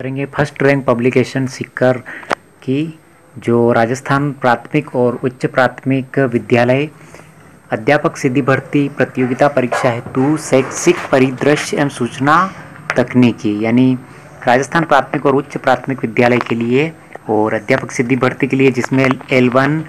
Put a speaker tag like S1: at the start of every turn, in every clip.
S1: करेंगे first rank publication Sikar की जो राजस्थान प्राथमिक और उच्च प्राथमिक विद्यालय अध्यापक सिद्धि भर्ती प्रतियोगिता परीक्षा हेतु शैक्षिक परिदृश्य एवं सूचना तकनीकी यानी राजस्थान प्राथमिक और उच्च प्राथमिक विद्यालय के लिए और अध्यापक सिद्धि भर्ती के लिए जिसमें L1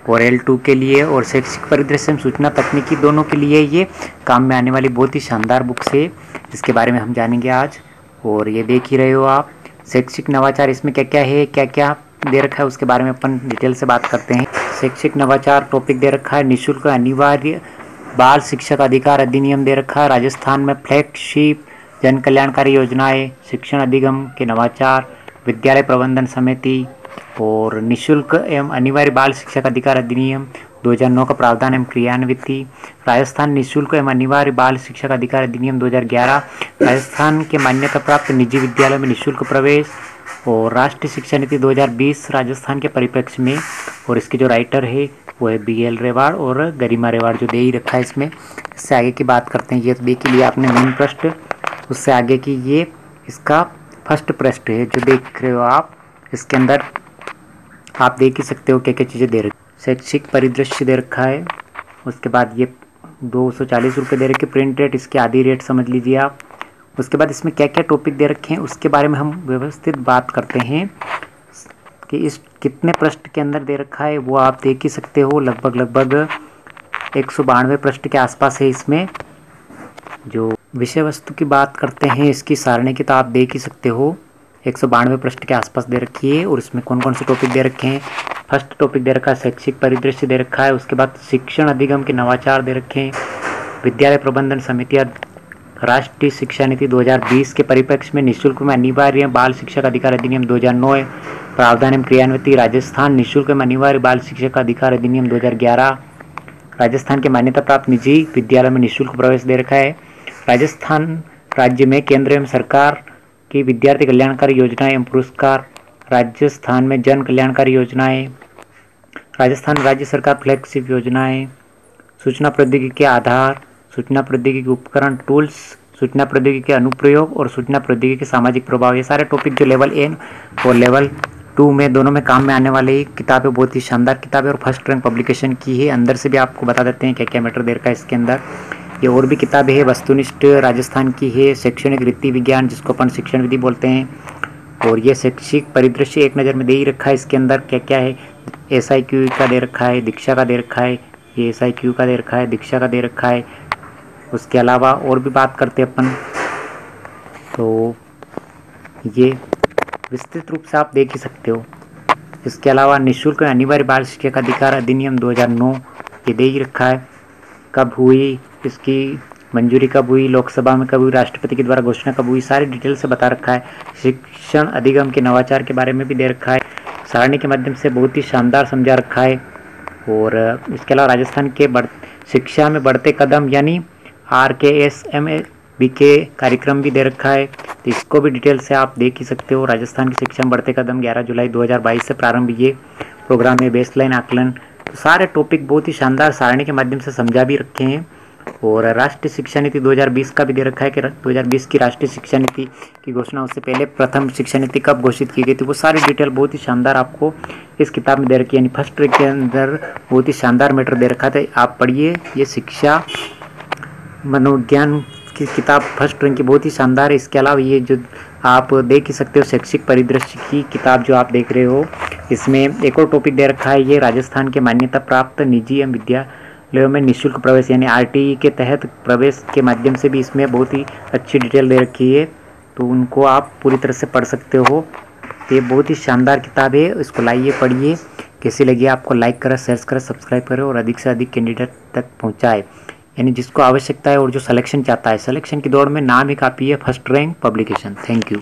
S1: और L2 के लिए और शैक्षिक परिदृश्य एवं सूचना तकनीकी दोनों के लिए ये काम में आने वाली बहुत ही शानदार बुक्स है जिसके बारे में हम जानेंगे आज। और ये देख ही रहे हो आप शैक्षिक नवाचार, इसमें क्या क्या है, क्या क्या दे रखा है उसके बारे में अपन डिटेल से बात करते हैं। शैक्षिक नवाचार टॉपिक दे रखा है, निःशुल्क अनिवार्य बाल शिक्षक अधिकार अधिनियम दे रखा है, राजस्थान में फ्लैगशिप जन कल्याणकारी योजनाएं, शिक्षण अधिगम के नवाचार, विद्यालय प्रबंधन समिति और निःशुल्क एवं अनिवार्य बाल शिक्षक अधिकार अधिनियम 2009 का प्रावधान एवं क्रियान्विति, राजस्थान निःशुल्क एवं अनिवार्य बाल शिक्षक अधिकार अधिनियम 2011, राजस्थान के मान्यता प्राप्त निजी विद्यालयों में निःशुल्क प्रवेश और राष्ट्रीय शिक्षा नीति 2020 राजस्थान के परिप्रेक्ष्य में। और इसके जो राइटर है वो है BL रेवाड़ और गरिमा रेवाड़ जो दे ही रखा है इसमें। इससे आगे की बात करते हैं। ये तो देख लिया आपने मेन पृष्ठ, उससे आगे की ये इसका फर्स्ट पृष्ठ है जो देख रहे हो आप। इसके अंदर आप देख ही सकते हो क्या क्या चीज़ें दे रखी। शैक्षिक परिदृश्य दे रखा है, उसके बाद ये 240 रुपये दे रखे प्रिंट रेट, इसकी आधी रेट समझ लीजिए आप। उसके बाद इसमें क्या क्या टॉपिक दे रखे हैं उसके बारे में हम व्यवस्थित बात करते हैं कि इस कितने पृष्ठ के अंदर दे रखा है वो आप देख ही सकते हो। लगभग 192 पृष्ठ के आसपास है। इसमें जो विषय वस्तु की बात करते हैं इसकी सारणी की तो आप देख ही सकते हो 192 पृष्ठ के आसपास दे रखी है। और इसमें कौन कौन से टॉपिक दे रखे हैं। फर्स्ट टॉपिक दे रखा है शैक्षिक परिदृश्य दे रखा है, उसके बाद शिक्षण अधिगम के नवाचार दे रखे हैं, विद्यालय प्रबंधन समितियाँ, राष्ट्रीय शिक्षा नीति 2020 के परिप्रेक्ष्य में निःशुल्क में अनिवार्य बाल शिक्षक अधिकार अधिनियम 2009 प्रावधान एवं क्रियान्विति, राजस्थान निःशुल्क में अनिवार्य बाल शिक्षक अधिकार अधिनियम 2011, राजस्थान के मान्यता प्राप्त निजी विद्यालय में निःशुल्क प्रवेश दे रखा है, राजस्थान राज्य में केंद्र एवं सरकार की विद्यार्थी कल्याणकारी योजनाएं एवं पुरस्कार, राजस्थान में जन कल्याणकारी योजनाएं, राजस्थान राज्य सरकार फ्लैगशिप योजनाएं, सूचना प्रौद्योगिकी के आधार, सूचना प्रौद्योगिकी उपकरण टूल्स, सूचना प्रौद्योगिकी के अनुप्रयोग और सूचना प्रौद्योगिकी के सामाजिक प्रभाव, ये सारे टॉपिक जो लेवल 1 और लेवल 2 में दोनों में काम में आने वाली किताबें बहुत ही शानदार किताबें और फर्स्ट रैंक पब्लिकेशन की है। अंदर से भी आपको बता देते हैं क्या क्या मैटर दे रखा है इसके अंदर। ये और भी किताबें हैं, वस्तुनिष्ठ राजस्थान की है, शैक्षणिक रीति विज्ञान जिसको अपन शिक्षण विधि बोलते हैं, और ये शैक्षिक परिदृश्य एक नज़र में दे ही रखा है। इसके अंदर क्या क्या है, SIQ का दे रखा है, दीक्षा का दे रखा है, ये SIQ का दे रखा है, दीक्षा का दे रखा है। उसके अलावा और भी बात करते हैं अपन तो ये विस्तृत रूप से आप देख ही सकते हो। इसके अलावा निःशुल्क अनिवार्य बाल शिक्षक अधिकार अधिनियम 2009 ये दे ही रखा है, कब हुई, इसकी मंजूरी कब हुई, लोकसभा में कब हुई, राष्ट्रपति के द्वारा घोषणा कब हुई, सारी डिटेल से बता रखा है। शिक्षण अधिगम के नवाचार के बारे में भी दे रखा है, सारणी के माध्यम से बहुत ही शानदार समझा रखा है। और इसके अलावा राजस्थान के शिक्षा में बढ़ते कदम यानी RKSMBK कार्यक्रम भी दे रखा है, तो इसको भी डिटेल से आप देख ही सकते हो। राजस्थान की शिक्षा में बढ़ते कदम 11 जुलाई 2022 से प्रारंभ ये प्रोग्राम में बेसलाइन आकलन, तो सारे टॉपिक बहुत ही शानदार सारणी के माध्यम से समझा भी रखे हैं। और राष्ट्रीय शिक्षा नीति 2020 का भी दे रखा है कि 2020 की राष्ट्रीय शिक्षा नीति की घोषणा उससे पहले प्रथम शिक्षा नीति कब घोषित की गई थी, वो सारी डिटेल बहुत ही शानदार आपको इस किताब में दे रखी है। यानी फर्स्ट ट्रैक के अंदर बहुत ही शानदार मैटर दे रखा था, आप पढ़िए। ये शिक्षा मनोविज्ञान की किताब फर्स्ट रैंक की बहुत ही शानदार है। इसके अलावा ये जो आप देख ही सकते हो शैक्षिक परिदृश्य की किताब जो आप देख रहे हो, इसमें एक और टॉपिक दे रखा है, ये राजस्थान के मान्यता प्राप्त निजी एवं विद्यालयों में निःशुल्क प्रवेश यानी RTE के तहत प्रवेश के माध्यम से भी इसमें बहुत ही अच्छी डिटेल दे रखी है, तो उनको आप पूरी तरह से पढ़ सकते हो। तो ये बहुत ही शानदार किताब है, इसको लाइए, पढ़िए। कैसी लगी आपको लाइक करें, शेयर करें, सब्सक्राइब करें और अधिक से अधिक कैंडिडेट तक पहुँचाए, यानी जिसको आवश्यकता है और जो सिलेक्शन चाहता है। सिलेक्शन की दौड़ में नाम ही काफ़ी है first rank publication. Thank you.